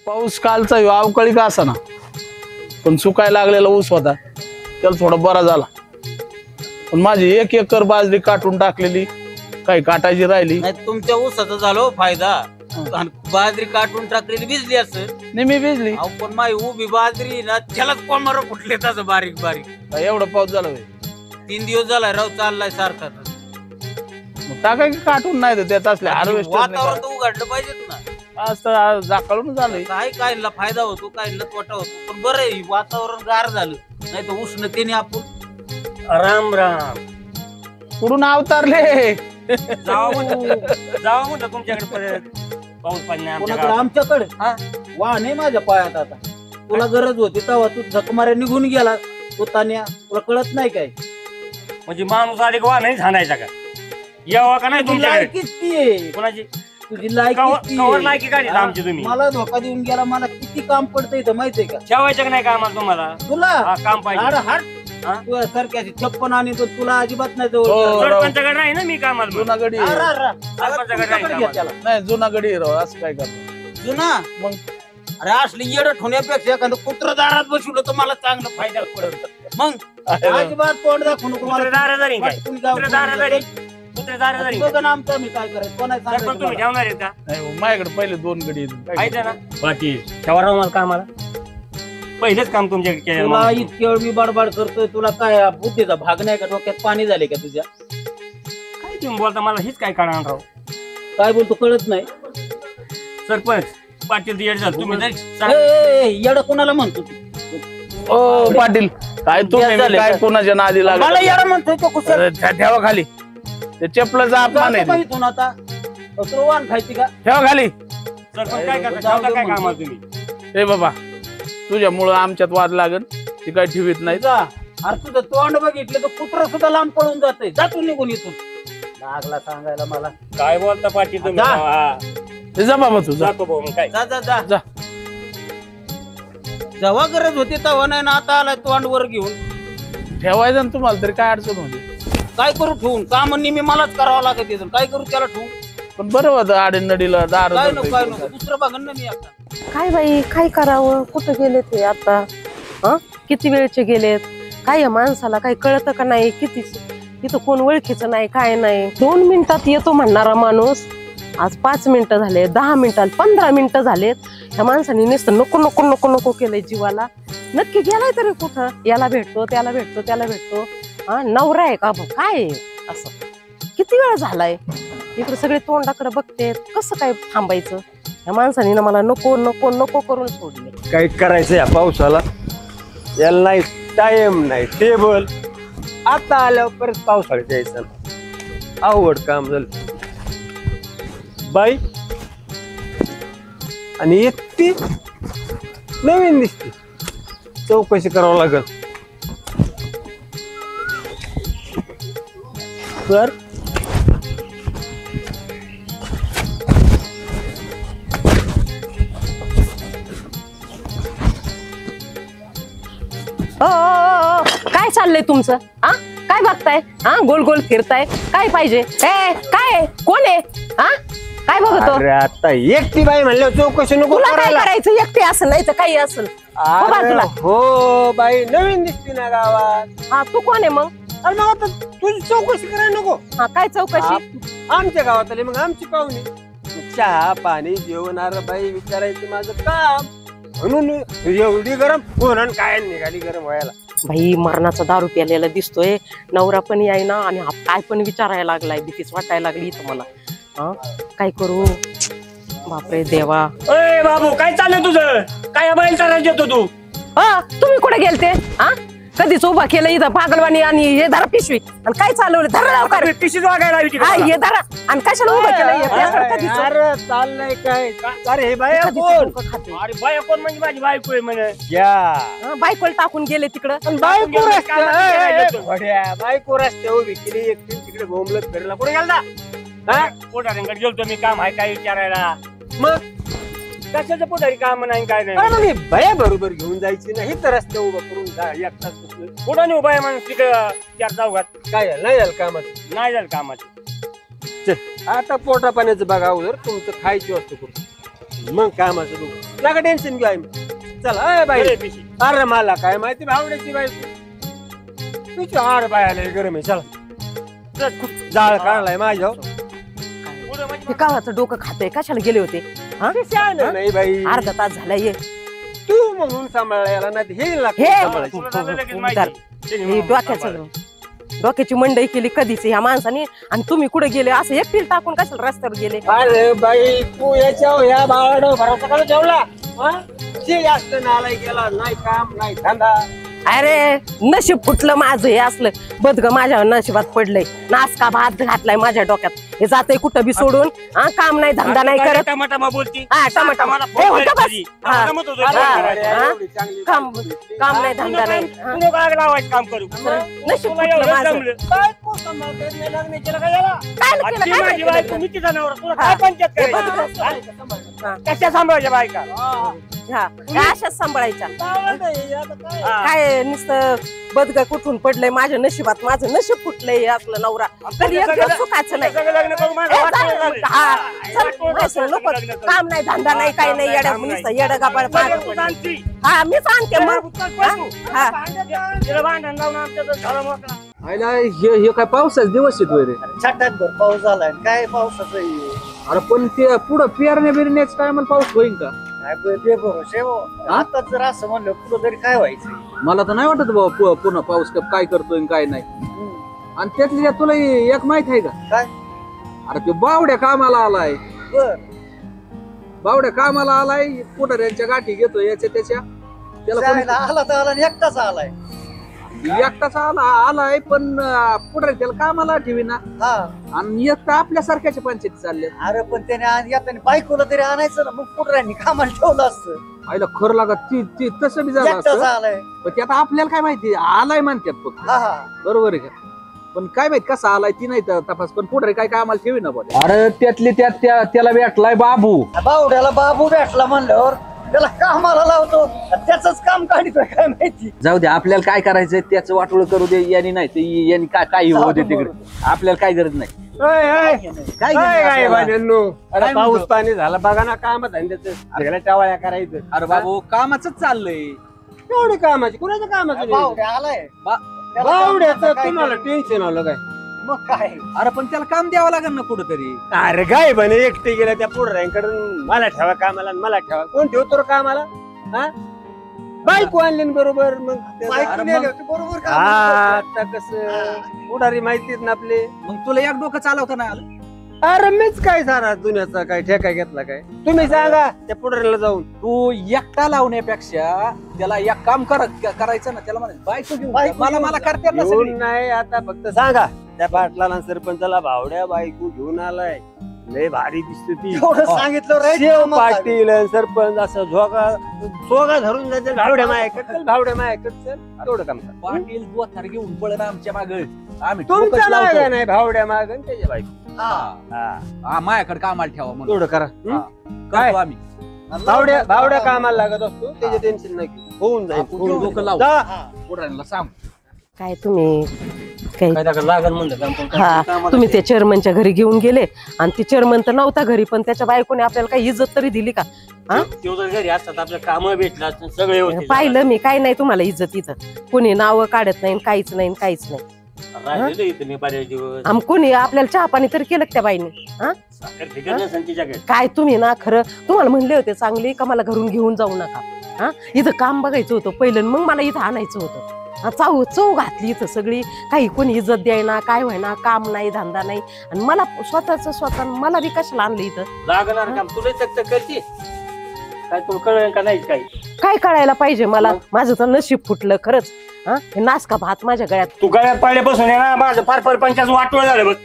पाऊस कालचा अवकाळी का असा ना पण सुकायला लागलेला ऊस होता त्याला थोडा बरा झाला पण माझी 1 एकर बाजरी काटून टाकलेली काही काटायची राहिली नाही तुमच्या ऊसाचा झालो फायदा बाजरी काटून टाकलेली भिजली असेल नेहमी भिजली अहो पण माझी उभी बाजरी ना त्यालाच कोमार फुटले तसं बारीक बारीक काय एवढा पाऊस झाला होय? 3 दिवस झाला राव चाललाय सारखा मग टाकाय की काटून नाही तर त्यात असले हार्वेस्टर वातावरण तर उघडलं पाहिजेत ना असं जाकाळून झालंय काहींना फायदा होतो काहींना तोटा होतो पण बरं आहे वातावरण गार झालं नाही तर उष्णतेने आपण राम राम कुठून अवतारले जावा म्हणलं तुमच्याकडे परत पाऊस पाणी नाही आमच्या कोणाकडे गावात. आमच्याकडे हा? वाह नाही माझ्या पायात आता तुला गरज होती तेव्हा तू झकमाऱ्या निघून गेला तो तान्या तुला कळत नाही काय म्हणजे माणूस आले वा नाही झाडायचा का यावा का नाही तुझी तुमच्याकडे लायकीच ती आहे कोणाची तुझी लायकीच ती कवर आहे. लायकी काढली हा? आमची तुम्ही मला धोका देऊन गेला मला किती काम पडतंय इथं माहितीये का ठेवायचं का नाही का आम्हाला तुम्हाला तुला हा, काम पाहिजे हाड हाड हा? तू सारख्याची 56 आणि तो तुला अजिबात नाही जवळ हो. करायचं. सरपंचाकडे नाही ना मी कामाला मग. जुना गडी आ, रा, रा. सरपंचाकडे नाही तुमच्याकडे घ्या कामाला. त्याला. नाही जुना गडी राव असं काय करतो जुना मग अरे असली येड ठेवण्यापेक्षा एखादं कुत्र दारात बसवलं तर मला चांगलं फायदा पडेल मग आहे राव. अजिबात तोंड दाखवू नको कुत्रे दारादारी काय? पटकन गाव कुत्रे दारादारी सोडून कुत्रे दारादारी जाऊ. बघा ना आमचं मी काय करायचं कोणाला सरपंच सांगायचं तुम्ही मला? ठेवणार आहेत का नाही हो, माझ्याकडे पहिले 2 गडी आहेत. काय माहिती आहे ना पाटील ठेवा राव मला कामाला पहिलेच काम तुमच्याकडे केलं तुला माणूस. इतकी वेळ मी बडबड करतोय तुला काय बुद्धीचा भाग नाही का डोक्यात पाणी झाले का तुझ्या काय तुम्ही बोलता मला हीच काय कळणार राव काय बोलतो कळत नाही सरपंच पाटील येड झालं तुम्ही जर सा- येड कोणाला म्हणतो तू? ओ पाटील काय तुम्ही झाले मी काय का? कोणाच्या नादी मला लागला येड म्हणतोय तो कुशल ठेवा खाली ते चपलाचा अपमान जातो का आहे इथून आता वाण खायची का ठेवा खाली सरपंच काय करता जाऊ दे ठेवता काय म्हणतो. कामाला तुम्ही ए बाबा तुझ्यामुळं आमच्यात वाद लागन ती काय ठेवीत नाही जा अरे तुझं तोंड बघितलं तर कुत्र सुद्धा लांब पळून जाते जातो निघून इथून लागला सांगायला मला काय बोलता पाटील तुम्ही जा. हा. ए, जा बाबा तू जा जातो भाऊ मग काय जा जा जा जा जेव्हा गरज होती तेव्हा नाही ना आता आलाय तोंड वर घेऊन ठेवायचं ना तुम्हाला तरी काय अडचण होती काय करू ठेवून काम नेहमी मलाच करावं लागत इथून काय करू त्याला ठेवून पण बरं होतं आडीनडीला दार काय नको काय नको दुसरं बघन ना मी आता काय बाई काय करावं कुठं गेले ते आता किती वेळचे गेलेत काय या माणसाला काही कळतं का नाही किती इथं कोण ओळखीचं नाही काय नाही 2 मिनिटात येतो म्हणणारा माणूस आज 5 मिनिटं झाले 10 मिनिटात 15 मिनिटं झालेत ह्या माणसाने नुसतं नको नको नको नको केलंय जीवाला नक्की गेलाय तरी कुठं याला भेटतो त्याला भेटतो त्याला भेटतो हा नवरा आहे का काय आहे? असं किती वेळ झालाय इकडे सगळे तोंडाकडे बघते कसं काय थांबायचं या माणसाने ना मला नको नको नको करून सोडले काही करायचं या पावसाला याला नाही टाइम नाही टेबल आता आल्यावर परत पावसाळ्यात यायचं अवघड काम झालं बाई आणि एकटी नवीन दिसते चौकशी करावं लागल सर काय चाललंय तुमचं हा काय बघताय हा गोल गोल फिरताय काय पाहिजे काय कोण आहे हा काय बघतो अरे आता एकटी बाई म्हणल्यावर चौकशी नको तुला काय करायला करायचं एकटे असेल नाही तर काही असेल हो अरे बाजूला. हो बाई नवीन दिसते ना गावात हा तू कोण आहे मग अरे मग आता तुझी चौकशी करायला नको हा काय चौकशी आमच्या गावात आले मग आमची पाहुणे चहा पाणी जेवणार बाई विचारायचं माझं काम म्हणून एवढी गरम कोण काय निघाली गरम व्हायला भाई मरणाचा दारू प्यालेला दिसतोय नवरा पण यायना आणि हा काय पण विचारायला लागलाय भीतीच वाटायला लागली इथं मला हा काय करू बापरे देवा अय बाबू काय चाललंय तुझं काय बाईल करायला येतो तू तुम्ही कुठे गेलते हा कधीच उभा केलं इथं पागलवाणी आणि हे धरा पिशवी आणि काय चालवलं धरा लवकर पिशीच वागायला हवी हा हे धरा आणि कशाला उभं केलं हे पेपर कधीच अरे चाललंय काय अरे हे बाई कधीच कोण डोकं खाते. अरे बाया कोण म्हणजे माझी बायको आहे म्हणे या हा, बायकोला टाकून गेले तिकडं बायको कामाला रस्ते भड्या बायको रस्ते उभी केली एकटी तिकडे बोंबलत फिरला कुठे गेला पोटाऱ्यांकडे गेलतो मी काम आहे काय विचारायला मग कशाचं पोटारी काम नाही काय नाही अरे मग मी भया बरोबर घेऊन जायची नाही तर रस्ते उभं करून एकटाच बसलोय. कुठं नाही उभा आहे माणूस तिकडं चार चौघात काय झालं? नाही झालं कामाचं नाही झालं कामाचं चल आता पोटा पाण्याचं बघा अगोदर तुमचं खायची वस्तू करून मग कामाचं बघू नका टेन्शन घेऊ आम्ही चला अय बाई अरे पिशी. अरे मला काय माहिती भावड्याची बाई तुझी आड बायाला गरम आहे चला जाळ काढलाय माझ्या पुढं म्हणजे हे गावाचं डोकं खातंय कशाला गेले होते हा नाही बाई अर्धा तास झाला ये तू म्हणून सांभाळायला नाही हे हे लागतं तुला झालं लगेच हे माहिती. डोक्याचं डोक्याची मंडई केली कधीच ह्या माणसाने आणि तुम्ही कुठे गेले असं एक पिल टाकून कशाला रस्त्यावर गेले अरे बाई तू याच्या बाळाडो भरोसा करा जेवला जे जास्त नालाय गेला नाही काम नाही धंदा अरे नशीब फुटलं माझं हे असलं बदग माझ्या नशिबात पडलंय नासका भात घातलाय माझ्या डोक्यात हे जातंय कुठं बी सोडून हा काम नाही धंदा नाही करत टमाटमा बोलती हा टमाटा मला हे फोन होतं करायची. बस. हा. जमत होतं हा. फोन करायचं. हा. एवढी चांगली काम बायको काम नाही धंदा नाही हा. तुला काय लावायचं काम करू नशीब तुला फुटलं एवढं माझं जमलं. काय तू सांभाळतेस नाही लग्न केलं काय झालं काय आणि केलं ती काय माझी केलं? बायको, मी तिचा नवरा. तुला हा. काय पंचायत हे करायची? बघ. हा? हा. कशा सांभाळायच्या बायका हा. ह्या अशाच सांभाळायच्या काय हा. काय नुसतं बदग कुठून पडलंय माझ्या नशिबात माझं नशीब फुटलंय हे असलं नवरा कधी एक दिवस सुखाचं नाही सगळं लग्न करून माझं ए, वाटोळं चालेल. झालं. हा. चल, वाटोळं माझं झालं नको. लग्न करून. काम नाही धंदा नाही काही नाही येड्या काम नुसतं नाही. येडं गाबाळ सगळं मागं तू पडलं. सांगती. हा मी सांगते मग हा तिला भांडण लावून आमच्या तर झालं मोकळा. आयला हे काय पावसाचे दिवस आहेत रे छाटाकभर पाऊस झालाय काय पावसाचं हे? अरे पण ते पुढं पेरण्या बिरण्याच टायमाला पाऊस होईल का काय बेभरोसे हो. आता जर असं म्हणलं कुठं तरी काय व्हायचं मला तर नाही वाटत बाबा पुन्हा पाऊस काय करतोय आणि काय नाही आणि त्यातली त्यात तुला एक माहित आहे का काय? अरे ते बावड्या कामाला आलाय बर बावड्या कामाला आलाय पुढाऱ्यांच्या गाठी घेतो याच्या त्याच्या त्याला जायला आला तर आला आणि एकटाच आलाय एकटाच आलाय पण पुढे त्याला कामाला ठेवी ना हा आणि एक तर आपल्यासारख्याच्या पंचायती चालल्या अरे पण त्याने येताना बायकोला तरी आणायचं ना मग पुढऱ्यांनी कामाला ठेवलं असतं आईला खरं लागत ती तसं बी झालं एकटाच असतं आलाय पण ते आता आपल्याला काय माहिती आलाय म्हणतात फक्त हा हा बरोबर आहे का पण काय माहित कसा आलाय ती नाही तपास पण पुढे काय कामाला ठेवी ना बघ अरे त्यातली त्याला भेटलाय बाबू बावड्याला बाबू भेटला म्हणल्यावर त्याला कामाला लावतो त्याच काम काढितोय काय माहिती जाऊ दे आपल्याला काय करायचंय त्याचं वाटोळ करू दे यांनी नाही ते यांनी काय होऊ दे तिकडे आपल्याला काय गरज नाही काय काय गरज काय आपल्याला? बान्यांनो? अरे काय पाऊस म्हणतो? पाणी झालं बघा ना काम धंद्याचं सगळ्या टावाळ्या करायचं अरे बाबू कामाच चाललंय एवढी कामाची कुणाच्या कामाचं बावड्या आलाय त्याला बावड्याचं कामाचं काय तुम्हाला केलं? टेन्शन आलं काय मग काय अरे पण त्याला काम द्यावं लागेल ना कुठंतरी अरे काय म्हणे एकटे गेल्या त्या पुढऱ्यांकडून मला ठेवा कामाला आणि मला ठेवा कोण ठेवतो रे कामाला हा बायको आणली ना बरोबर मग त्याचं- बायको अरे नेली मग- होती बरोबर हा, का आता कसं पुढारी माहितीत ना आपले मग तुला एक डोकं चालवता नाही आलं अरे मीच काय सारा दुनियाचा काय ठेका घेतला काय तुम्ही सांगा त्या पुढारीला जाऊन तू एकटा लावण्यापेक्षा त्याला एक काम करायचं ना त्याला म्हणायचं बायको घेऊन जा. बायको मला घेऊन मला जा. करते ना घेऊन सगळी. नाही आता फक्त सांगा त्या पाटलाला सरपंचाला भावड्या बायको घेऊन आलाय लय भारी दिसते ती एवढं सांगितलं रे शेव पाटील आणि सरपंच असं झोगा धरून जायचं भावड्या मायाकडे भावड्या मायाकडे चल तेवढं काम कर. पाटील दोथार घेऊन पळण आमच्या माग आम्ही तुमच्या ठोकच मागे लावतो. नाही भावड्या माग आणि त्याच्या बायको हा. हा हा, माझ्याकडे कामाला ठेवा म्हणून तेवढं करा हा. काय? करतो आम्ही भावड्या कामाला लागत असतो त्याचे टेन्शन नाही घेऊ. होऊन जाईल आपण होऊन डोकं जाईल. लावू. जा. पुढाऱ्यांना सांग काय तुम्ही काही काय त्याकडे लागल म्हणलं काम पण हा कामाला तुम्ही ते चेअरमनच्या घरी घेऊन गेले आणि ते चेअरमन तर नव्हता घरी पण त्याच्या बायकोने आपल्याला काही इज्जत तरी दिली का हा? तो जर घरी असतात आपलं काम भेटलं असतं सगळे व्यवस्थित पाहिलं मी काय नाही तुम्हाला इज्जत इथं कोणी नावं काढत नाही काहीच नाही काहीच नाही राहिलेलं इथं मी बरेच दिवस आम कोणी आपल्याला चहा पाणी तरी केलं का त्या बाईने हा साखर फिकर नसेल तिच्याकडे काय तुम्ही ना खरं तुम्हाला म्हणले होते चांगली का मला घरून घेऊन जाऊ नका हा इथं काम बघायचं होतं पहिलं आणि मग मला इथं आणायचं होतं हा, चव घातली इथं सगळी काही कोणी इज्जत द्यायना काय व्हायना काम नाही धंदा नाही आणि मला स्वतः मला बी कशाला आणलं इथं लागणार काम तुला चकचक करते काय तुला कळलं का नाही काय काय कळायला पाहिजे मला माझं तर नशीब फुटलं खरंच हा हे नासका भात माझ्या गळ्यात तू गळ्यात पाहिल्यापासून आहे ना माझं फार पंचाच वाटवळ झालं बघ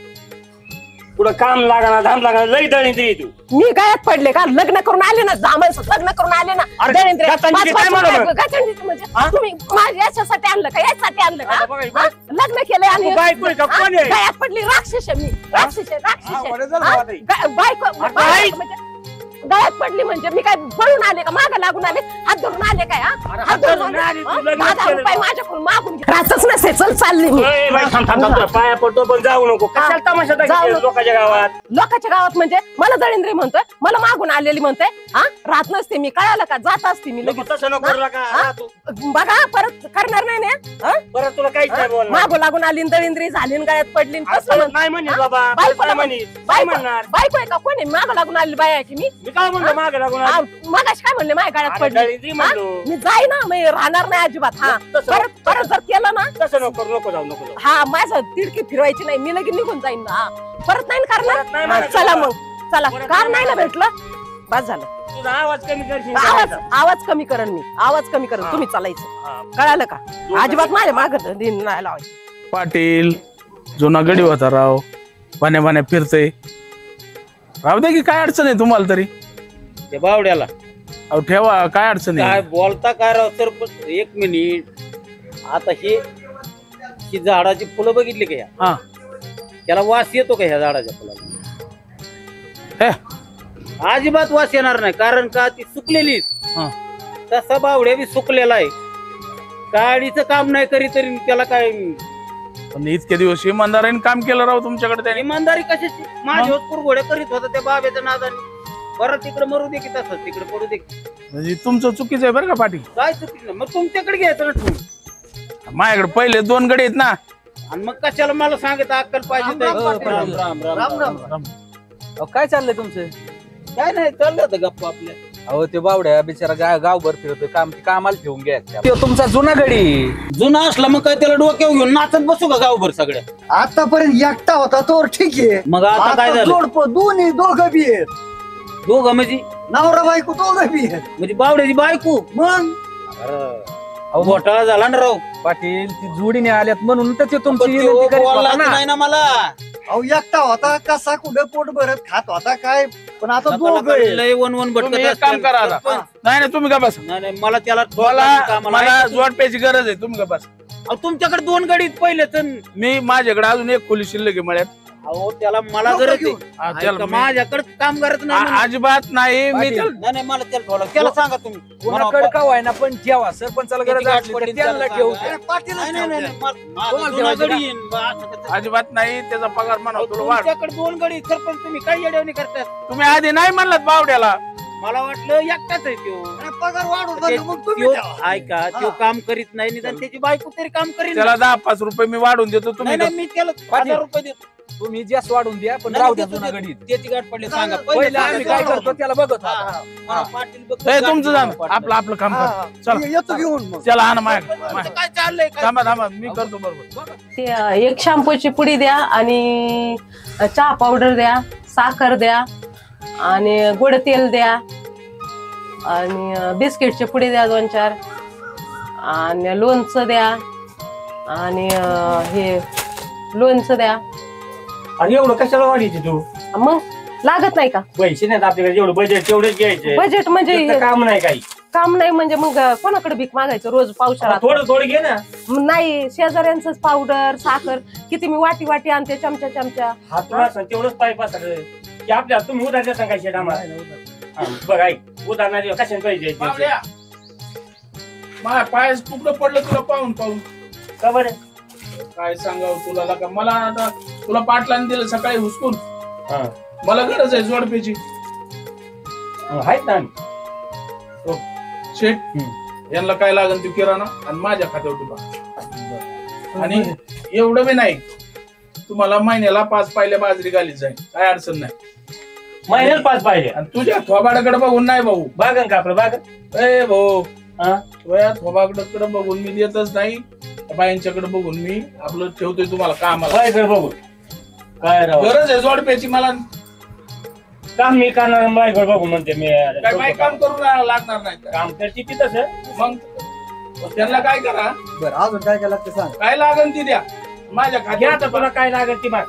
पुढं काम लागाना धाम लागाना लई दळी दे तू मी गळ्यात पडले का लग्न करून आले ना जामन लग्न करून आले ना अरे, दळेंद्र, गचांची पाच काय वर्ष म्हणलं? बायको, गचांची म्हणजे हा? तुम्ही माझ्या याच्यासाठी आणलं का याच्यासाठी आणलं आता का बघा, हा? लग्न केलंय आणि तू बायको आहे का? हा? कोण आहे? गळ्यात पडली राक्षस आहे मी राक्षस आहे, राक्षस हा, आहे. वडे झालं हा? बाबा ताई. बायको आता आई. म्हणजे गळ्यात पडली म्हणजे मी काय पळून आले का मागं लागून आले हात धरून आले काय हा? अरे, हात धरून नाही, आले? तू हा? लग्नच 10,000 केलं रुपये बा. माझ्याकडून मागून घे. राहतच नसे चल चालली मी ए, बाई, थांब, थांब, थांब, थांब. पाया पडतो पण जाऊ नको कशाला तमाशा जाऊ दाखवते नको. लोकांच्या गावात. लोकांच्या गावात म्हणजे मला दळिंद्री म्हणतोय मला मागून आलेली म्हणतोय हा राहत नसते मी कळालं का जात असते मी नको लगेच तसं नको करू नका. हा? हा, तू. बघा परत करणार नाही ना हा? बरं तुला काहीच नाही बोलणार. मागू लागून आली न दळिंद्री झाली न गळ्यात पडली न कसं असं म्हण- नाही म्हणेल हा? बाबा बायकोला काय म्हणेल काय बायको म्हणणार बायको आहे का कोणी मागं लागून आली बाय आहे की मी मी काय म्हणलो मागे लागून मगाशी काय म्हणले माझ्या गळ्यात पडली दळिंद्री हा? म्हणलो मी जाई ना मी राहणार नाही अजिबात हा तसं- परत परत जर केलं ना तसं नको नको जाऊ नको जाऊ हा माझं तिडकी फिरवायची नाही मी लगेच निघून जाईन ना हा. परत नाही ना परत नाही करणार हा, म्हणायचं चला बाबा. मग चला परत कार नाही नाही ना म्हणायचं. भेटलं बस झालं तुझा आवाज कमी करशील आवाज करायचा. आवाज कमी करण मी आवाज कमी करण हा. तुम्ही चालायचं हा. कळालं का अजिबात माझ्या माग दिन नाही लावायचं पाटील जुना गडी होता राव पाण्या फिरतय राहू दे की काय अडचण आहे तुम्हाला तरी ते बावड्याला अहो ठेवा काय अडचण काय आहे बोलता काय राव सरपंच एक मिनिट आता ही झाडाची फुलं बघितली का ह्या हा त्याला वास येतो का ह्या झाडाच्या फुलाला हे अजिबात वास येणार नाही कारण का ती सुकलेली हा. तसा बावड्या बी सुकलेला आहे गाडीचं काम नाही करी तरी त्याला काय पण इतके दिवस इमानदारीने काम केलं राव तुमच्याकडे त्याने इमानदारी कशाची माझ्या कुरघोड्या करीत होता त्या बाब्याच्या नादाने बरं तिकडे मरू दे की तसं तिकडे पडू दे की. म्हणजे तुमचं चुकीचं आहे बरं का पाटील काय चुकी नाही मग तुमच्याकडे घ्यायचं ना ठेवून माझ्याकडे पहिले 2 गडी आहेत ना आणि मग कशाला मला सांगत अक्कल पाहिजे तर? राम, राम राम राम राम अहो, काय चाललंय तुमचं काय नाही चाललं होतं गप्पा आपल्या अहो ते बावड्या बिचारा गावभर फिरतोय कामाला ठेवून घ्या तो तुमचा जुना गडी जुना असला मग काय त्याला डोक्यावर घेऊन नाचत बसू का गावभर सगळ्या आतापर्यंत एकटा होता तो ठीक आहे मग आता काय झालं जोडप दोन्ही दोघं बी आहेत दोघं म्हणजे नवरा बायको दोघं बी आहेत म्हणजे बावड्याची बायको मग अहो घोटाळा झाला ना राव पाटील ती जोडीने आल्यात म्हणून तर ते पण तुमची त्यो विनंती करीत बोललाच होता ना. नाही ना मला अहो एकटा होता कसा कुठं पोट भरत खात होता काय पण आता नका दोघं नका, आहेत. लय वन वन तुम्ही भटकत एक काम असतील. करा आता. सरपंच. नाही नाही तुम्ही का बस नाही नाही मला त्याला मला जोडप्याची गरज आहे तुम्ही का बस अहो, तुमच्याकडे 2 गडी आहेत पहिले तर मी माझ्याकडे अजून एक खोली शिल्लक आहे मळ्यात अहो त्याला मला लोकं गरज घेऊन. हा, आहे त्याला ऐका, मी- माझ्याकडे काम करत नाही म्हणून. अजिबात नाही मी पाटील, त्याला- नाही नाही मला त्याला थोडं त्याला सांगा तुम्ही कोणाकडे का व्हायना पण ठेवा सरपंचाला गरज किती गाठ असली तर पडली त्यांना त्याला ठेवू सांगा. द्या. अरे पाटीलच नाही नाही नाही ठेवते. माझा तुम्हाला जुना ठेवायचं गडी येईन, बा, असं कसं. अजिबात नाही त्याचा पगार म्हणाव तुला वाढ तुमच्याकडे 2 गडी आहेत, सरपंच तुम्ही काय येडवणी करतात तुम्ही आधी नाही म्हणलात बावड्याला मला वाटलं एकटाच आहे त्यो अरे पगार वाढून ते- झाला, मग तुम्ही त्यो ठेवा. ऐका त्यो काम करीत नाही निदान त्याची बायको तरी काम करीन त्याला ना. 10-5 रुपये मी वाढून देतो नाही तुम्ही नाही मी त्याला पाटील. 1000 रुपये देतो तुम्ही जास्त वाढून द्या पण नाही, राहू नाही, द्या देतो, जुना देतो. गडी त्याची गाठ पडली सांगा पहिले आम्ही काय करतो त्याला बघत हा, होता. हा. मला पाटील बघ, हे गाठ तुमचं जाण पडली. आपलं आपलं काम हा, कर हा. चला. येतो घेऊन मग चला आणा तुमचं माझ्या काय चाललंय काय? थांबा मी करतो बरोबर ते एक शॅम्पूची पुडी द्या आणि चहा पावडर द्या साखर द्या आणि गोड तेल द्या आणि बिस्किटचे पुडी द्या 2-4 आणि लोणचं द्या आणि हे लोणचं द्या आणि एवढं कशाला वाढीची तू मग लागत नाही का पैसे नाहीत आपल्याकडे जेवढं बजेट तेवढेच घ्यायचे बजेट म्हणजे इथं हे काम नाही काही काम नाही म्हणजे मग कोणाकडे भीक मागायचं रोज पावसाळ्यात थोडं थोडं घे ना नाही शेजाऱ्यांच पावडर साखर किती मी वाटी आणते चमचा हात तुला असं तेवढंच पाईप असं की आपल्या तुम्ही उधार देता काय शेट आम्हाला बघ ऐक उधार कशाने पाहिजे बावड्या, माझ्या पायास तुकडं पडलं तुला पाहून का बरं काय सांगावं तुला लका मला आता तुला पाटलाने दिलं सकाळी हुसकून हा. मला गरज आहे जोडप्याची आहेत ना शेट यांना काय लागेल ती किराणा आणि माझ्या खात्यावर टाका आणि एवढं बी नाही तुम्हाला महिन्याला 5 पायल्या बाजरी घालीत जाईल काय अडचण नाही महिन्याला 5 पाहिजे आणि तुझ्या थोबाडाकडे बघून नाही भाऊ बागन का आपलं बागन ए भाऊ हा? तुझ्या थोबाकडे बघून मी देतच नाही बायांच्याकडे बघून मी आपलं ठेवतोय तुम्हाला कामाला काय कर बघू काय राव गरज आहे जोडप्याची मला काम मी करणार माझ्याकडे बघू म्हणते मी काय माही काम करून लागणार नाही का? काम करते ती तसं मग त्यांना काय करा बरं अजून काय काय लागतं सांग काय लागेल ती द्या माझ्या घ्या आता खात्यात तुला काय लागेल ती माग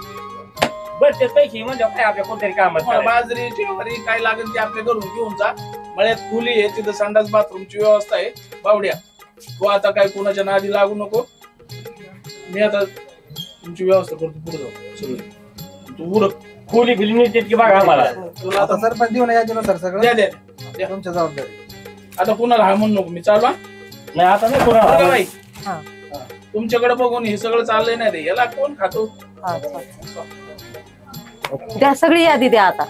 बस ते पैसे म्हणजे काय आपल्या कोणतरी कामात करायचं. बाजरी ज्वारी काय लागेल ते आपल्या घरून घेऊन जा मळ्यात खोली आहे तिथं संडास बाथरूमची व्यवस्था आहे बावड्या तू आता काय कोणाच्या नादी लागू नको मी आता तुमची व्यवस्था करतो पुढे जाऊ सगळं तू उरक खोली बिली नीट की बघा आम्हाला. आता सरपंच देऊ ना यादीनुसार सगळं द्या द्या द्या. तुमच्या जबाबदारी. आता कुणाला हा म्हणू नको मी चालवा नाही आता नाही बरं का कोणा बाई? हा. हा. तुमच्याकडे बघून हे सगळं चाललंय नाही रे याला कोण खातो हा, द्या सगळी यादी द्या आता.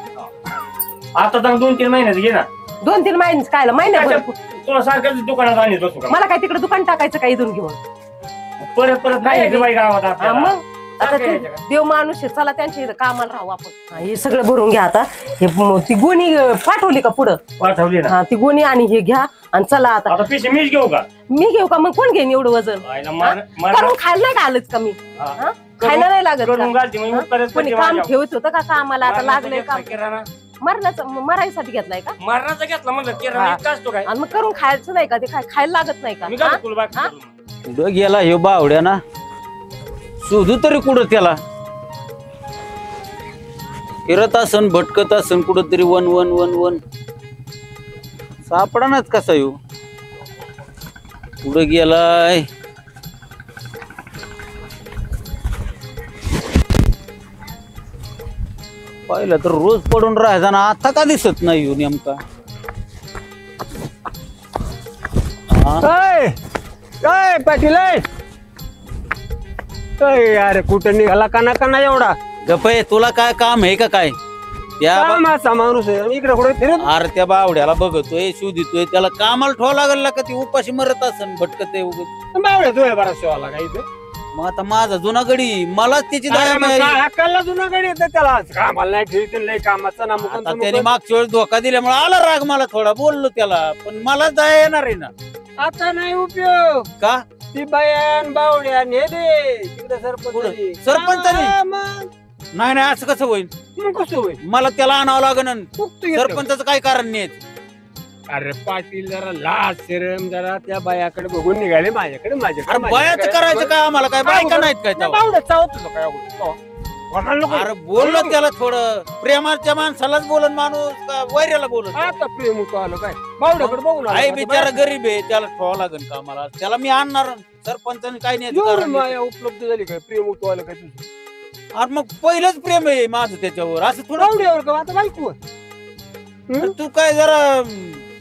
आता तर 2-3 महिन्यात घे ना. 2-3 महिने काय महिन्याभर तुला सारखं दुकानात आणत बसू का? मला काय तिकडे दुकान टाकायचं का इथून घेऊन? परत नाही यायचं बाई गावात हा, आपल्याला. मग आता सारखं ते यायचं का? देव माणूस आहे, चला त्यांच्या इथं कामाला राहू आपण. हा, हे सगळं भरून घ्या आता. ती गोणी पाठवली का पुढं? पाठवली ना. हा, ती गोणी आणि हे घ्या आणि चला आता. आता पिशे मीच घेऊ का? मी घेऊ का? मग कोण घेईन एवढं वजन? आईला करून खायला नाही का आलंच का मी? हा? खायला नाही लागत करून का? घालते मग परत कोणी काम ठेवत होतं का कामाला? आता लागलंय काम. किराणा मरायसाठी घेतलाय का? मरणाचा घेतला म्हणलं किराणा हा. इतका असतो काय? आणि मग करून खायचं नाही का? ते काय खायला लागत नाही का? मी हा? काय तुला बाकी हा? करून. कुठं गेला हे बावड्या ना शोधू तरी कुठं त्याला फिरत असन भटकत असन कुठं तरी वन वन वन वन सापडानाच कसा येऊ कुठं गेलाय पाहिलं तर रोज पडून राहायचा ना आता का दिसत नाही येऊ नेमका हा? काय पाटील अरे कुठं निघाला काना एवढा गप्पे तुला काय काम आहे का काय त्या कामाचा माणूस आहे इकडे कुठे फिरत अरे त्या बावड्याला बघतोय शोधितोय त्याला कामाला ठेवा लागला का ती उपाशी मरत असन भटकत बावड्या तुझ्या बरा शिवाला काय इथं मग आता माझा जुना गडी मलाच त्याची दया मिळाली. अक्काला जुना गाडी येतं त्याला कामाला नाही ठेवते लय कामाचा ना आता त्याने मागच्या वेळेस धोका दिल्यामुळे आला राग मला थोडा बोललो त्याला पण मला दया येणार आहे ना आता नाही उपयोग का ती बयान बावड्या ने दे तिकडे सरपंच सरपंचाने? नाही नाही असं कसं होईल मग कसं होईल मला त्याला आणावं लागेल सरपंच सरपंचाचं काय कारण नाही अरे पाटील जरा लाज शरम जरा त्या बायाकडे बघून निघाले माझ्याकडे अरे बयाच करायचं काय आम्हाला काय बायका नाहीत काय तेव्हा? बावड्या चावत होतो काय कोणाला नको. अरे बोललो त्याला थोडं प्रेमाच्या माणसालाच बोलन माणूस का वैऱ्याला बोलत आता प्रेम होतो आलो काय बावड्याकडे बघून आलो. आई बिचारा गरीब आहे त्याला ठेवावं लागेल का आम्हाला त्याला मी आणणार सरपंचाने काय नाही याचं एवढी कारण नाही. माया उपलब्ध झाली काय प्रेम होतो आलं काय तुझं अरे मग पहिलंच प्रेम आहे माझं त्याच्यावर असं थोडं बावड्यावर का आता बायको तू काय जरा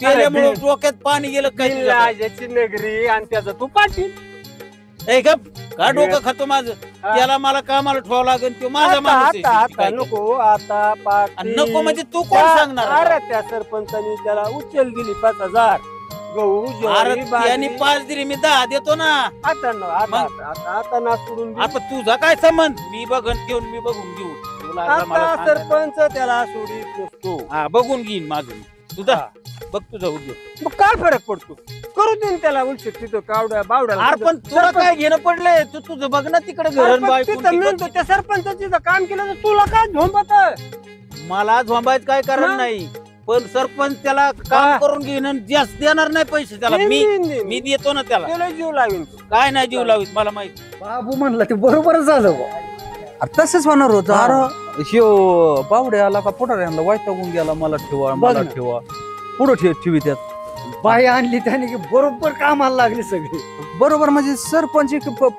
पेल्यामुळे डोक्यात पाणी गेलं काय तुझ्या? लाजाची नगरी आणि त्याचा तू पाटील ए गप का डोकं खातो माझं त्याला मला कामाला ठेवावं लागेल तो माझा माणूस आहे आता शेवटी काय आता नको आता आणि पाटील नको म्हणजे तू कोण सांगणार अरे आता? त्या सरपंचानी त्याला उचल दिली 5,000 गहू अरे ज्वारी, त्यांनी बाजरी. 5 दिली मी 10 देतो ना आता न- आता मग? आता आता ना सोडून दे. आता तुझा काय संबंध मी बघून घेऊन मी बघून घेऊ तुला आता मला आता सांगायचं. सरपंच त्याला सोडीत नसतो हा बघून घेईन माझं तुझा बघ तुझा उद्योग मग काय फरक पडतो करू दे न त्याला उलट तिथं कावड्या बावड्याला अरे पण तुला काय घेणं पडलंय तू तुझं बघ ना तिकडे अरे घर पण बायको तिथं म्हणतो त्या सरपंचाचं तिथं काम केलं तर तुला काय झोंबत मला झोंबायचं काय कारण मग? नाही पण सरपंच त्याला काम हा. करून घेईन आणि जास्त देणार नाही पैसे त्याला मी देतो ना त्याला त्याला जीव लावीन तू. काय नाही जीव लावित मला माहिती बाबू म्हणला ते बरोबरच झालं बुवा. अरे तसंच होणार होतं अरे ह्यो बावड्या आला का पोटाऱ्यांना वैतागून गेला मला ठेवा बघ मला ना. ठेवा पुढं ठेवी त्यात बाई आणली त्याने की बरोबर कामाला लागली सगळी बरोबर म्हणजे सरपंच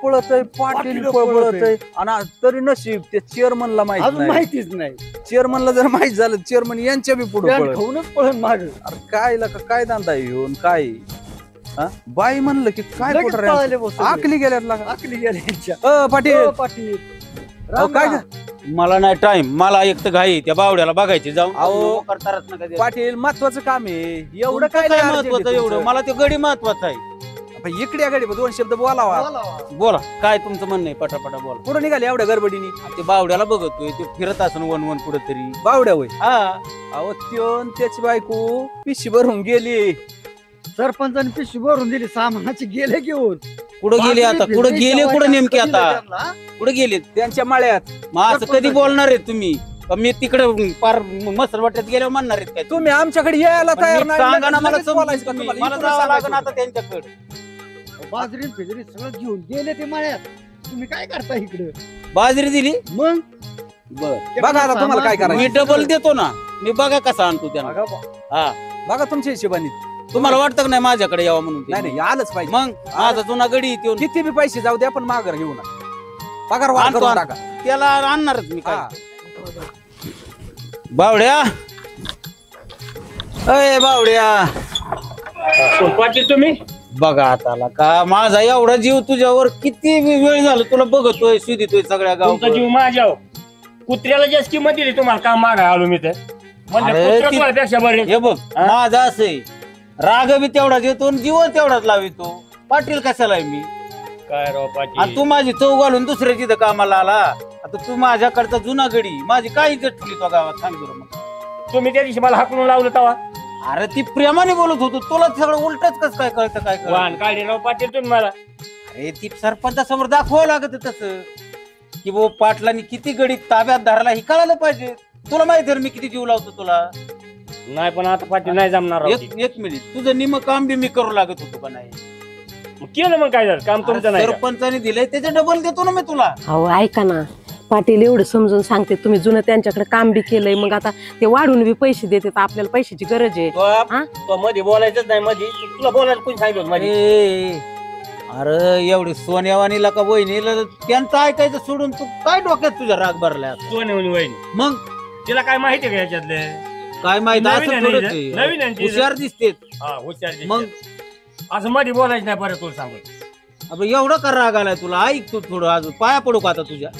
पळत आहे पाटील पाटील पळत पळत आहे आणि तरी नशीब त्या चेअरमनला माहित अजून नाही माहितीच नाही चेअरमनला जर माहित झालं चेअरमन यांच्या बी पुढे पॅन्ट खाऊनच पळून माग अरे काय लका काय दांदा येऊन काय हा? बाई म्हणलं की काय लगेच पोटाऱ्या पळाले बुवा सगळे. आकली गेल्यात लागा आकली गेली यांच्या पाटील पाटील अहो, काय राम मला नाही टाइम मला एक तर घाई त्या बावड्याला बघायची जाऊन अहो, करतारच नका ते. पाटील महत्वाचं काम आहे एवढं एवढं काय काय नाही महत्वाचं urgent आहे एवढं तुमचं. मला ते गडी महत्वाचं आहे आपण इकडे या गाडी 2 शब्द बोलावा बोला काय तुमचं म्हणणं आहे पटापटा बोला पुढे निघाले एवढ्या गडबडीने ते बावड्याला बघतोय ते फिरत असन वन वन कुठं तरी बावड्या होय हा अहो त्यो न त्याची बायको पिशी भरून गेली सरपंचाने पिशवी भरून दिली सामानाची गेले घेऊन कुठं गेले आता कुठं गेले कुठं नेमके आता कुठे गेले त्यांच्या माळ्यात मग असं कधी बोलणार आहे तुम्ही का मी तिकडे पार मसरवाट्यात गेल्यावर म्हणणार आहेत काय तुम्ही आमच्याकडे यायला पण तयार नीट नाही सांगा ना मला लगेच बोलायचं का समजून तुम्हाला? मला इकडून जावं लागेल सांगायचं. आता त्यांच्याकडे बाजरी फिजरी सगळं घेऊन गेले ते माळ्यात तुम्ही काय करता इकडे बाजरी दिली मग बर बघा आता तुम्हाला काय मी करायचं डबल देतो ना मी बघा कसा आणतो त्यांना बघा बा. हा बघा तुमच्या हिशोबाने तुम्हाला वाटतं का नाही माझ्याकडे यावं म्हणून ते? नाही नाही आलंच पाहिजे मग माझा जुना गडी येऊन किती बी पैसे जाऊ द्या पण माघार घेऊ नका पगार वाढ आणतो, करून आणतो. टाका त्याला आणणारच मी हा. काय बावड्या, अय बावड्या, पाटील तुम्ही बघा आता का माझा एवढा जीव तुझ्यावर किती वेळ झाला तुला बघतोय शोधितोय सगळ्या तुमचा गाव. जीव माझ्या कुत्र्याला जास्त किंमत दिली तुम्हाला काम मागा आलो मी तर म्हणजे अरे कुत्रा ती- तुझ्यापेक्षा बरे हे बघ माझा असं राग बी तेवढाच येतो आणि जीवन तेवढाच लावितो. पाटील कशाला आहे मी? काय राव आणि पाटील तू माझी चव घालून दुसऱ्याची इथं कामाला आला. आता तू माझ्याकडचा जुना गडी माझी काय इज्जत ठेवली तो गावात सांग बरं मग. तुम्ही त्या दिवशी मला हाकलून लावलं तवा अरे ती प्रेमाने बोलत होतो तुला सगळं उलटच कस काय कळतं काय वाहन कळतं? काढले राव पाटील तुम्ही मला अरे ती सरपंचासमोर दाखवावं लागत तसं की वो पाटलांनी किती गडी ताब्यात धरला हे कळायला पाहिजे. तुला माहिती आहे ना मी किती जीव लावतो तुला. नाही पण आता पाटील नाही जमणार राव ते. एक मिनिट तुझं निम काम बी मी करू लागत होतो का नाही? मग केलं मग काय झालं काम तुमचं नाही का? सरपंचाने दिलंय त्याच्या डबल देतो ना मी तुला. अहो ऐका ना पाटील एवढं समजून सांगते तुम्ही जुनं त्यांच्याकडे काम बी केलंय मग आता ते वाढून बी पैसे देते तर आपल्याला पैशाची गरज आहे. तो मध्ये बोलायचंच नाही मध्ये तुला बोलायला कोणी सांगितलं मध्ये ए, अरे एवढी सोन्यावानीला का वहिनीला त्यांचं ऐकायचं सोडून तू काय डोक्यात तुझ्या राग भरलाय? सोनेवणी वहिनी मग तिला काय माहिती का याच्यातले काय माहित नवीन असं आहे थोडंच ना, आहे. नवीन आहे ती. हुशार दिसते. हा हुशार दिसते. मग असं मध्ये बोलायचं नाही परत तुला सांगू अबे एवढा का राग आलाय तुला? ऐक तू थोडं अजून पाया पडू का आता तुझ्या?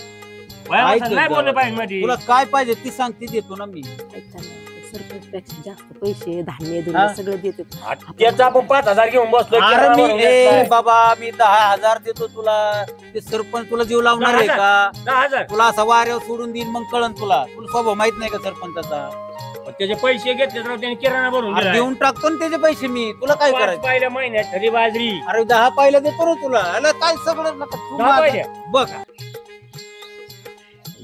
वयानुसार ऐक नाही जरा. बोललं पाहिजे मध्ये तुला काय पाहिजे ती सांगते देतो ना मी. ऐका ना, सरपंच पेक्षा जास्त पैसे धान्य हा? दुन्य सगळं देते. त्याचा आपण 5,000 घेऊन बसलो अरे मी किराणा ए भरून बाबा मी 10,000 देतो तुला. ते सरपंच तुला जीव लावणार आहे का? 10,000 तुला असा वाऱ्यावर सोडून देईन मग कळन तुला. तुला स्वभाव माहित नाही का सरपंचाचा? त्याचे पैसे घेतले तर त्यांनी किराणा भरून अरे दिला. देऊन टाकतो ना त्याचे पैसे मी. तुला काय 5 करायचं? पहिल्या महिन्यात खरी बाजरी अरे 10 पाहिलं देतो ना तुला. अरे काय सगळं नका तू 10 माझं- पहिल्या. बघ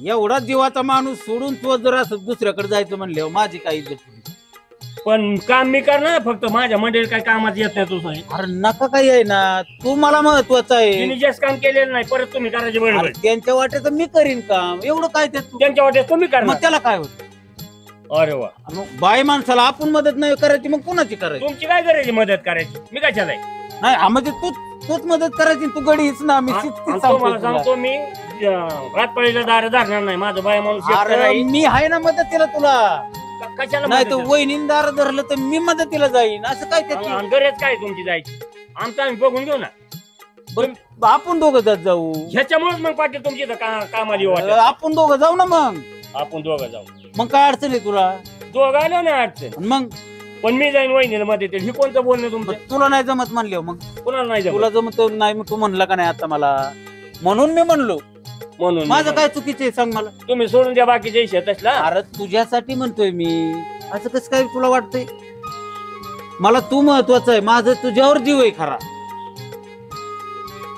एवढा जीवाचा माणूस सोडून तू जर असं दुसऱ्याकडे जायचं म्हणल्यावर माझी काय इज्जत होती? पण काम मी करणार फक्त माझ्या मंडळी काय कामात येत नाही तुझं अरे नका काही आहे ना तू मला महत्वाचं आहे. तिने जास्त काम केलेलं नाही परत तुम्ही करायचे अरे बरोबर त्यांच्या वाट्याचं मी करीन काम एवढं काय ते तू त्यांच्या वाटेत तुम्ही मग करणार त्याला काय होत? अरे वा बाई माणसाला आपण मदत नाही करायची मग कुणाची करायची? तुमची काय करायची मदत करायची मी काय चालाय नाही म्हणजे तूच मदत करायची तू गडी हीच ना मी शिस्तीत मला सांगतोय तुला. सांगतो मी रातपाळीला दार धरणार नाही माझं बाय माणूस एकटा अरे नाही. मी आहे ना मदतीला तुला. कशाला नाही तर मदत? वहिनीदार धरलं तर मी मदतीला जाईन असं काय त्याची? आणि गरज काय तुमची जायची आमचं आम्ही बघून घेऊ ना बरं आपण दोघं जात जाऊ. ह्याच्यामुळेच मग पाटील तुमची इथं कामाला येऊ वाटत. आपण दोघं जाऊ ना मग. आपण दोघं जाऊ मग काय अडचण आहे तुला? दोघं आलो ना अडचण आणि मग पण मी जाईन वहिनीला मध्ये ही कोणतं बोलणं तुमचं तुला नाही जमत म्हणले मग कुणाला नाही जमत. तुला जमत नाही मग तू म्हणला का नाही आता मला म्हणून मी म्हणलो. म्हणून माझं काय चुकीचं आहे सांग मला? तुम्ही सोडून द्या बाकीचे शेतसला अरे तुझ्यासाठी म्हणतोय मी. असं कसं काय तुला वाटतंय? मला तू महत्वाचं आहे. माझं तुझ्यावर जीव आहे खरा.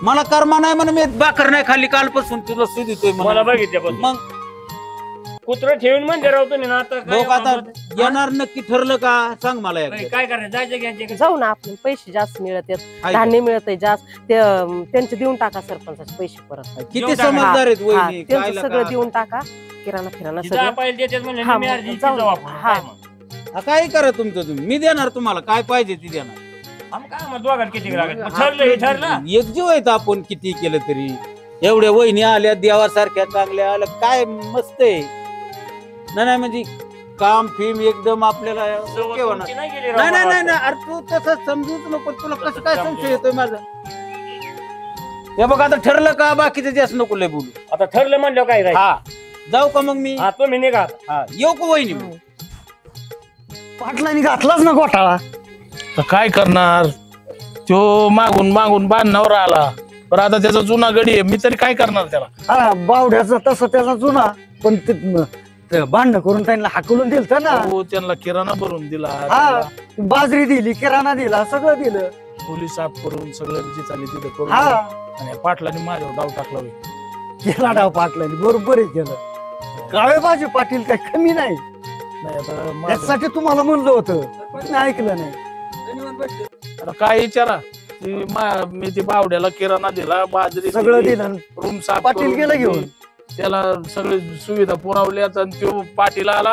मला कर्मा नाही म्हणून मी बाकर नाही खाल्ली कालपासून तुला सुधितोय मला बघितलं मग कुत्र ठेवून म्हणजे राव तुम्ही ना आता काय लोक आता म्हणतात? येणार नक्की ठरलं का सांग मला काय एकदा. काय करायचं जायचं घ्यायचे जाऊ ना आपण पैसे जास्त मिळत आहेत ऐक, धान्य मिळत आहे जास्त ते त्यांचे देऊन टाका सरपंचाचे पैसे परत. किती समजदार आहेत हा, वहिनी. काय त्यांचं सगळं लका? देऊन टाका किराणा फिराणा जिथं सगळं. पाहिजे त्याच्यात म्हणजे हा, निम्मी मग अर्धी जाऊ जाऊ ना. आपण. हा. काय मग? हा, काय करा तुमचं तुम्ही. मी देणार तुम्हाला काय पाहिजे ती देणार. आम्ही काय मग दोघात किती लागत मग ठरलं हे ठरलं एकजीव आहेत आपण किती केलं तरी. एवढ्या वहिनी आल्या देवासारख्या चांगल्या आल्या काय मस्त आहे. नाही म्हणजे काम फिम एकदम आपल्याला ओके होणार. तुमची नाही गेली राव नाही नाही मला नाही नाही. अरे तू तसं समजूच नको. तुला कसं काय संशय येतोय माझा? हे बघ आता ठरलं का बाकीचं जास्त नको लय बोलू. आता ठरलं म्हणलं काय राहील हा जाऊ का मग मी? हा तुम्ही निघा हा येऊ का वहिनी मग? पाटलांनी घातलाच ना घोटाळा. तर काय करणार? तो मागून मागून बांधणावर आला पण आता त्याचा जुना गडी आहे. मी तरी काय करणार त्याला? हा बावड्याचा तसा त्याचा जुना पण ते भांडण करून त्यांना हाकलून दिलं ना. हो, त्यांना किराणा भरून दिला. हा त्याला बाजरी दिली किराणा दिला सगळं दिलं. पोलीस साफ करून सगळं जी चालली तिथे करून हा दिलं. आणि पाटलांनी माझ्यावर डाव टाकला होय. केला डाव पाटलांनी बरोबर आहे केलं. काळेबाजी पाटील काय कमी नाही. नाही आता माझं- त्यासाठी तुम्हाला म्हणलं होतं पण ऐकलं नाही. आता काय विचारा मी ते बावड्याला किराणा दिला बाजरी सगळं दिलं रूम साफ पाटील करून गेला दिली. घेऊन. त्याला सगळे सुविधा पुरवल्यात आणि तो पाटील आला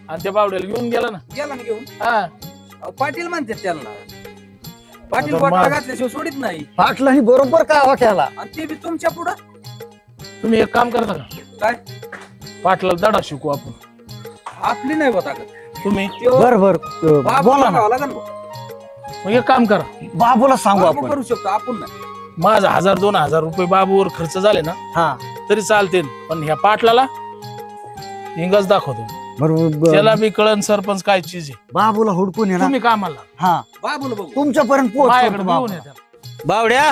आणि त्या बावड्याला घेऊन गेला ना. गेला ना घेऊन. हा अहो, पाटील म्हणतात त्यांना. पाटील आता घोटाळा मा- घातल्याशिवाय सोडित नाही. पाटलांनी बरोबर कावा केला. आणि ते बी तुमच्या पुढं तुम्ही एक काम करता का? काय? पाटलाला धडा शिकू आपण. आपली नाही होता का तुम्ही बर बर बोला ना मग एक काम करा, बाबूला सांगू आपण करू शकतो आपण नाही. माझा 1000-2000 रुपये बाबूवर खर्च झाले ना हा तरी चालते, पण ह्या पाटलाला इंगज दाखवतो, बरोबर त्याला बी कळण सरपंच काय चीज आहे. बाबूला हुडकून ये ना तुम्ही कामाला हा बाबूला बघू. तुमच्यापर्यंत माझ्याकडे पोहोच घेऊन येत्या. बावड्या,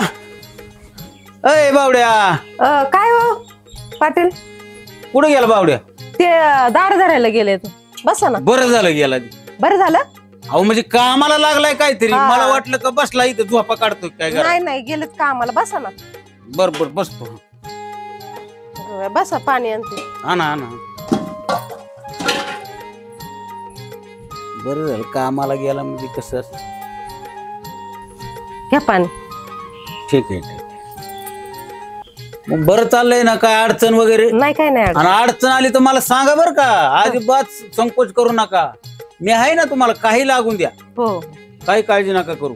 अय बावड्या, काय हो पाटील, कुठे गेला बावड्या? ते दार धरायला गेले बसा ना. बरं झालं गेला. बरं झालं. अहो म्हणजे कामाला लागलाय काहीतरी, हा. मला वाटलं का बसला इथं झोपा काढतोय काय करा. नाही नाही गेलेत का आम्हाला. बसा ना, बर बर बसतो. बसा, पाणी आणते. आणा आणा. बरं झालं कामाला गेला म्हणजे कसं असतं. घ्या पाणी. ठीक आहे ठीक आहे. मग बरं चाललंय ना, काय अडचण वगैरे? नाही काय नाही आणि अडचण आली तर मला सांगा बरं का, अजिबात संकोच करू नका. मी आहे ना, तुम्हाला काही लागून द्या, हो. काही काळजी नका करू.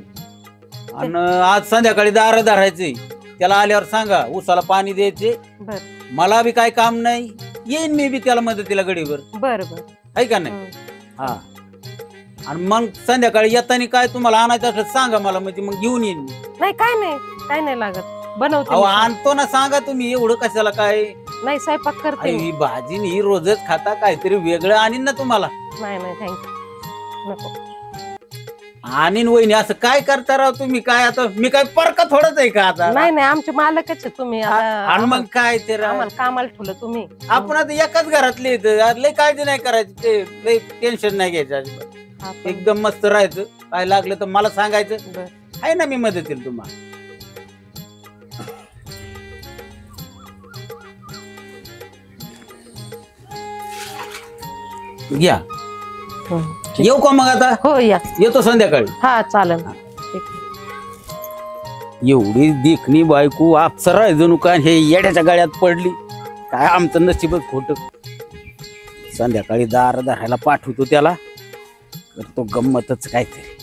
आणि आज संध्याकाळी दार धरायचे, त्याला आल्यावर सांगा उसाला पाणी द्यायचे. बर मला बी काय काम नाही, येईन मी बी त्याला मदतीला गडीवर, बर बर. आहे का नाही? हा. आणि मग संध्याकाळी येताना काय तुम्हाला आणायचं असलं सांगा मला, म्हणजे मग घेऊन येईन मी. नाही काय नाही लागत, बनवते अहो मी. आणतो ना, सांगा तुम्ही, एवढं कशाला काय. नाही स्वयंपाक करते मी. ही भाजी ही रोजच खाता, काहीतरी वेगळं आणीन ना तुम्हाला. नाही नाही थँक्यू, नको. आणीन वहिनी, असं काय करता राव तुम्ही? काय आता मी काय परका थोडंच आहे का आता? नाही नाही आमचे मालकच आहे तुम्ही. आणि मग काय ते राव? आम्हाला कामाला ठेवलं तुम्ही. आपण आता एकाच घरातले आहेत, लय काळजी नाही करायची, ते लय टेन्शन नाही घ्यायचं अजिबात. हा, पण- एकदम मस्त राहायचं. काय लागलं तर मला सांगायचं, बर. आहे ना मी मदत येईल तुम्हाला. घ्या. हं. येऊ का मग आता? हो या. येतो संध्याकाळी. हा चालेल. ठीक आहे. एवढी देखणी बायको अप्सरा आहे जणू काय, हे येड्याच्या गाड्यात पडली. काय आमचं नशीबच खोट. संध्याकाळी दार धरायला पाठवतो त्याला, करतो गंमतच काहीतरी.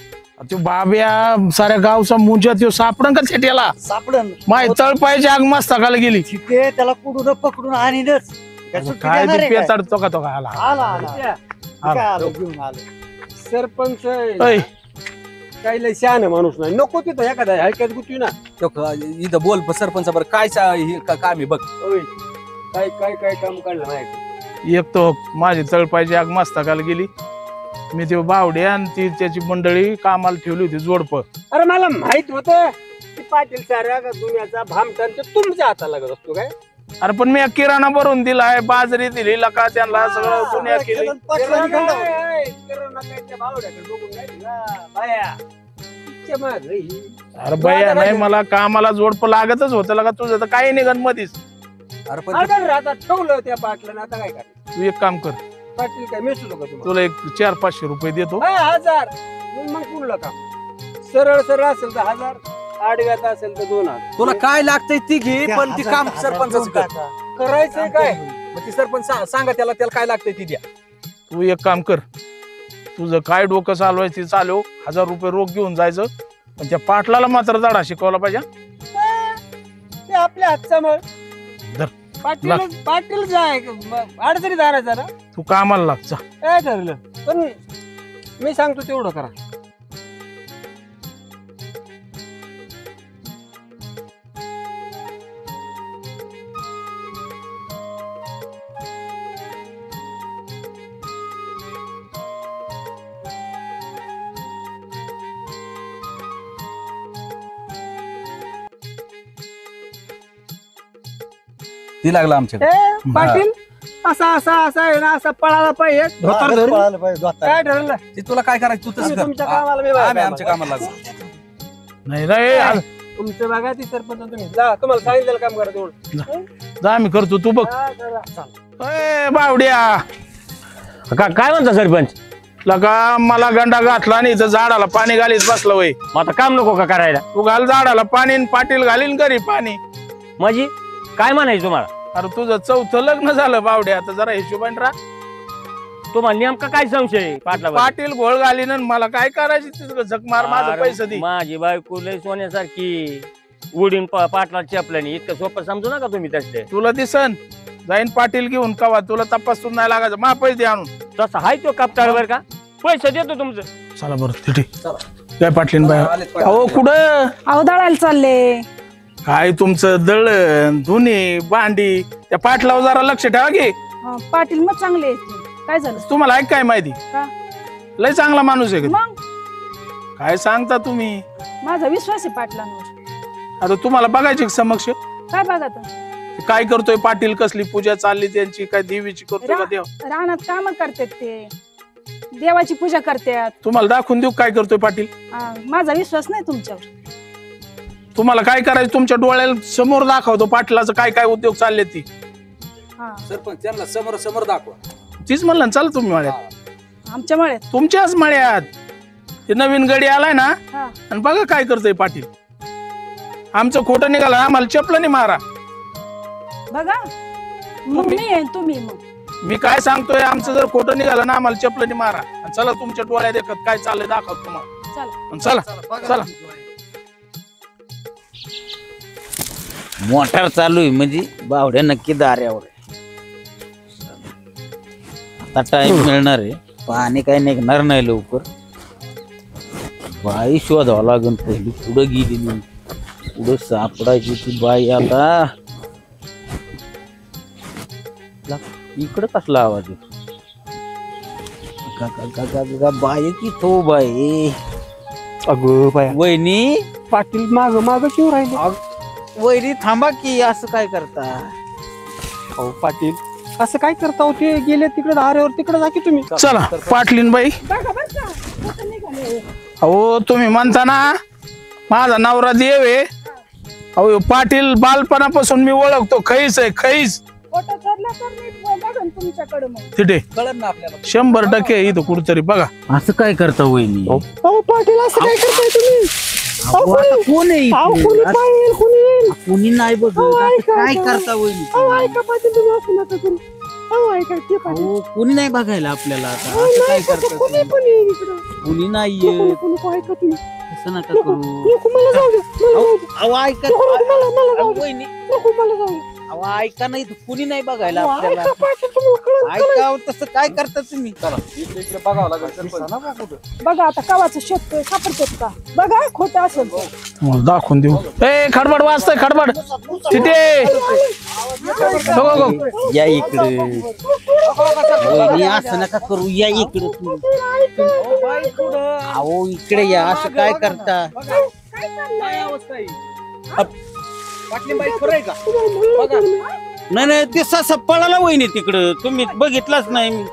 तो बाब्या साऱ्या गावचा मुंजात येऊ सापडन का छेट्याला? सापडन माय तळपायची आग मस्तकाला गेली. ते त्याला कुठून पकडून आणीनच. काय सुट्टी काय देणार आहे काय? पेताडतो का तो आला आला आला काय आलं, घेऊन आलं. सरपंच ऐ, काही लय शहाणा माणूस नाही, नको तिथं एखादा हलक्यात गुतवी ना. इथं बोल सरपंच बरं काय काम आहे बघ. ओय, काय काय काय काम काढलं नाही. एक तो माझी तळपायची आग मस्तकाला गेली. मी ते बावडे आणि ती त्याची मंडळी कामाला ठेवली होती जोडप. अरे मला माहित होतं की पाटील साऱ्या दुनियाचा भामटण ते तुमच्या हाताला लागत असतो काय. अरे पण मी किराणा भरून दिलाय, बाजरी दिली लका त्यांना, सगळं दुनिया केली. पाटलांनी खंडावलं. अरे बया नाही, मला कामाला जोडप लागतच होतं लका. तुझं तर काही निघन मधीच. अरे पण आता ठेवलं त्या पाटलानं, आता काय करायचं? तू एक काम कर, पाटील काय मिसू का तुम्हाला? तुला एक 400-500 रुपये देतो. 1000 मग कुठलं काम? सरळ सरळ असेल तर 1000, आडव्यात असेल तर 2000. तुला काय लागतंय ती घे, पण ती काम सरपंच करायचंय काय? मग ती सरपंच सांगा त्याला काय लागतंय ती द्या. तू एक काम कर, तुझं काय डोकं चालवायचं ते चालव. 1000 रुपये रोख घेऊन जायचं, पण त्या पाटलाला मात्र धडा शिकवला पाहिजे. ते आपल्या हातचा मग धर. पाटील जाय अडचणीत आणायचा ना. तू कामाला लाग जा. काय ठरलं, पण मी सांगतो तेवढं करा. ती लागला आमच्याकडे. ए, पाटील असा असा असा आहे ना, असा पळाला पाहिजे धोतर धरून. पळालं पाहिजे, धोतर. काय ठरलं? ती तुला काय करायचं तू तसं तुम्ही कर. तुमच्या कामाला, मी माझ्या आम्ही आमच्या कामाला. कामाला लागू. नाही नाही आज तुमचं बघा ती सरपंच तुम्ही जा, तुम्हाला सांगितलेलं काम करा तेवढं. जा, मी करतो, तू बघ. हा, करा. ए बावड्या, काय म्हणता सरपंच? लगा मला गंडा घातला आणि इथं झाडाला पाणी घालीत बसलं वय. मग आता काम नको का करायला? तू घाल झाडाला पाणी आणि पाटील घालीन घरी पाणी. माझी काय म्हणायचं तुम्हाला? अरे तुझं 4थं लग्न झालं बावड्या, आता जरा हिशोबाने राहा. तुम्हाला नेमका काय संशय पाटला? पाटील घोळ घालीन आणि मला काय करायची तिथं झक मार, माझं पैसे दे. माझी बायको लय सोन्यासारखी, उडीन पाटला चपल्याने, इतकं सोपं समजू नका तुम्ही तसले. तुला दिसन जाईन पाटील घेऊन कवा तुला तपासून नाही लागायचं मा पैसे आणून. तसं हाय तो कापताळ बर का पैसे देतो तुमचं. चला बरं तिथे काय पाटलीन बाय. अहो कुठं अहो दळायला चालले. काय तुमचं दळण धुनी भांडी त्या पाटलावर जरा लक्ष ठेवा की. पाटील मग चांगले आहेत की. काय झालं तुम्हाला ऐक काय माहिती का? लय चांगला माणूस आहे का? मग काय सांगता तुम्ही. माझा विश्वास आहे पाटलांवर. आता तुम्हाला बघायचे समक्ष काय बघा आता काय करतोय पाटील कसली पूजा चालली त्यांची काय देवीची करतोय का देव. रानात काम करतात ते देवाची पूजा करतात. तुम्हाला दाखवून देऊ काय करतोय पाटील. माझा विश्वास नाही तुमच्यावर. तुम्हाला काय करायचं तुमच्या डोळ्याला समोर दाखवतो पाटलाचं काय काय उद्योग चालले ती. सरपंच त्यांना समोर समोर दाखवा. तीच म्हणलं ना चला तुम्ही मळ्यात आमच्या मळ्यात तुमच्याच मळ्यात ते नवीन गडी आलाय ना हा. आणि बघा काय करतोय पाटील. आमचं खोटं निघालं आम्हाला चपलाने मारा. बघा मग मी आहे तुम्ही मग. मी काय सांगतोय आमचं जर खोटं निघालं ना आम्हाला चपलाने मारा. आणि चला तुमच्या डोळ्यात देखत काय चाललंय दाखवतो तुम्हाला. चला चला चला मोटार चालू आहे म्हणजे बावड्या नक्की दाऱ्यावर आहे. आता टाइम मिळणार आहे पाणी काही निघणार नाही लवकर. बाई शोधावं लागेल पहिली पुढं गेली मी पुढं सापडायची ती बाई. आता इकडं कसला आवाज आहे बाई की तो बाई. अगं बाया वहिनी पाटील माग माग शिव राहिले. वहिनी थांबा की असं काय करता. अहो पाटील असं काय करता होते गेले तिकडे दाऱ्यावर तिकडे जा की तुम्ही. चला पाटलीन बाई. बघा बरं का कुठं निघाले. अहो तुम्ही म्हणता ना माझा नवरा देव आहे. अहो पाटील बालपणापासून मी ओळखतो खैस आहे खैस. फोटो चढला तर मी बघन तुमच्याकडे मग. तिथे कळत ना आपल्याला. 100% इथं कुठतरी बघा. असं काय करता वहिनी. अहो पाटील असं काय करताय तुम्ही. अहो, आता कोण आहे अहो इथे? कोणी पाहिजे कोणी येईल. कोणी नाही बघ ऐका, काय ऐका. करता वहिनी. अहो ऐका पाटील तुम्ही असं नका करू. अहो ऐका ते पाटील. अहो, कोणी नाही बघायला आपल्याला आता अहो, असं काय नाही करता तसं कोणी तुम्ही? पण येईल इकडं. कोणी नाहीये कोणी कोणी ऐका तुम्ही. असं नका करू. नको मला जाऊ दे. मला जाऊ दे. अहो ऐका नको मला मला जाऊ अहो, दे. वहिनी नको मला जाऊ दे. अहो ऐका नाही इथं कोणी नाही बघायला अहो, आपल्याला. ऐका पाटील तुम्हाला कळत ऐका अहो, तसं काय करता तुम्ही. इकडे बघावं लागेल सरपंच. बघा आता कवाचं शेत सापडतात का बघा खोटं असेल तर. तुम्हाला दाखवून देऊ. ए खडबड वाजतंय खडबड तिथे. हो, हो, हो. या इकडे वहिनी असं नका करू. या इकडे तुम्ही. अहो इकडे या असं काय करता. पाटलीन बाई खरं आहे का बघा. नाही नाही ते ससा पळाला वहिनी तिकडं तुम्ही बघितलाच नाही मी.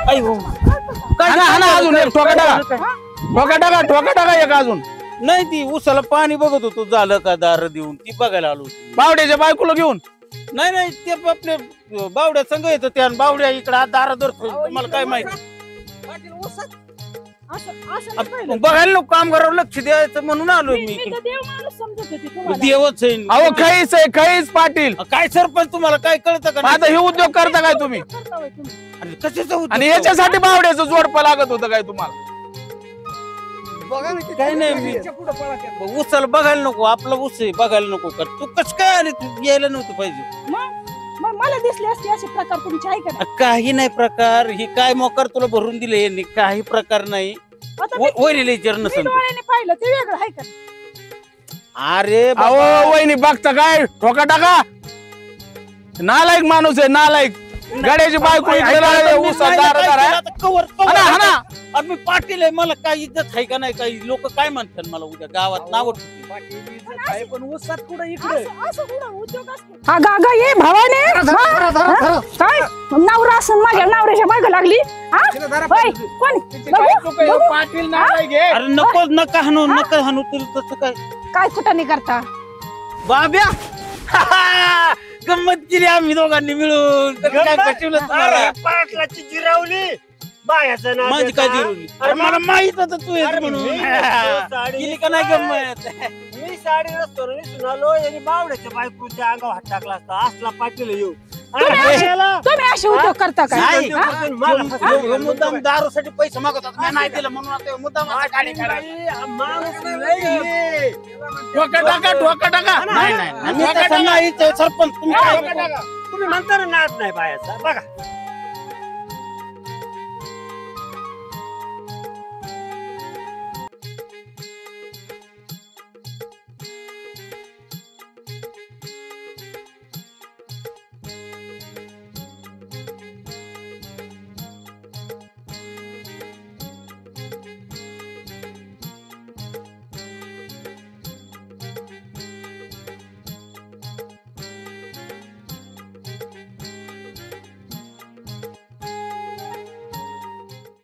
आई हो. हाना हाना अजून एक ठोका टाका ठोका टाका एक अजून. नाही ती उसाला पाणी बघत होतो झालं का दार देऊन ती बघायला आलो होतो. बावड्याच्या बायकोला घेऊन. नाही नाही ते आपले बावड्या संघ येतं त्या बावड्या इकडे दारा धरतो तुम्हाला काय माहिती. बघायला नको कामगारावर लक्ष द्यायचं म्हणून आलोय मी मी इकडे. तर देव माणूस समजत होते तुम्हाला. देवच आहे. अहो खैस आहे खैस पाटील. काय सरपंच तुम्हाला काय कळतं का आता हे उद्योग करता काय तुम्ही. करता होय तुम्ही. अरे कशाचं उद्योग? आणि याच्यासाठी बावड्याचं जोडपं लागत होतं काय तुम्हाला. बघा ना किती काय नाही मी पुढं पळा त्या. उसाला बघायला नको आपला ऊस आहे बघायला नको का तू कस काय आली तू यायला नव्हतं पाहिजे. मग मला दिसले असते असे प्रकार तुमचे आहे का नाही. काही नाही प्रकार ही काय मोकार तुला भरून दिले यांनी काही प्रकार नाही. आता मी वैरीला विचार मी नसेल. डोळ्याने पाहिलं ते वेगळं आहे का. अरे अहो वहिनी बघता काय ठोका टाका. नालायक माणूस आहे नालायक. गाड्याची बायको इकडे लागली, उसात दारा दारा. हाना, हाना. अरे मी पाटील आहे मला काय इज्जत आहे का नाही काही लोक काय म्हणतात मला उद्या गावात नाव पाटील इज्जत आहे पण उसात कुठं इकडे. असं कुठं उद्योग असतो. अगं अगं ये भावाने काय नवरा असं माझ्या नवऱ्याच्या मागं लागली. होय, कोण बघू, बघू. पाटील नालायक घे. अरे नको नका हाणू नका हाणू तुला तसं काय काय कुठं नाही करता. बाब्या गंमत केली आम्ही दोघांनी मिळून. तर काय पटवलं तुम्हाला? अरे, पाटलाची जिरावली बायाचं नाव माझी काय देता. जिरवली अरे मला माहित होतं तू येत अरे, म्हणून मी नसतो साडी केली का नाही गंमत. मी साडी नसतो रे सुनालो यांनी बावड्याच्या बायकोच्या अंगावर हात टाकला असता असला पाटील येऊ तुम्ही असे उद्योग करता काय नाही. हा? ह्यो मुद्दाम दारूसाठी पैसे मागवतात मी नाही दिलं म्हणून आता ह्यो मुद्दाम आता गाडी काढायला. ठोका टाका ठोका टाका नाही नाही मी तसं नाही, ते सरपंच तुम्ही काय तुम्ही म्हणता ना नाद नाही बायाचा बघा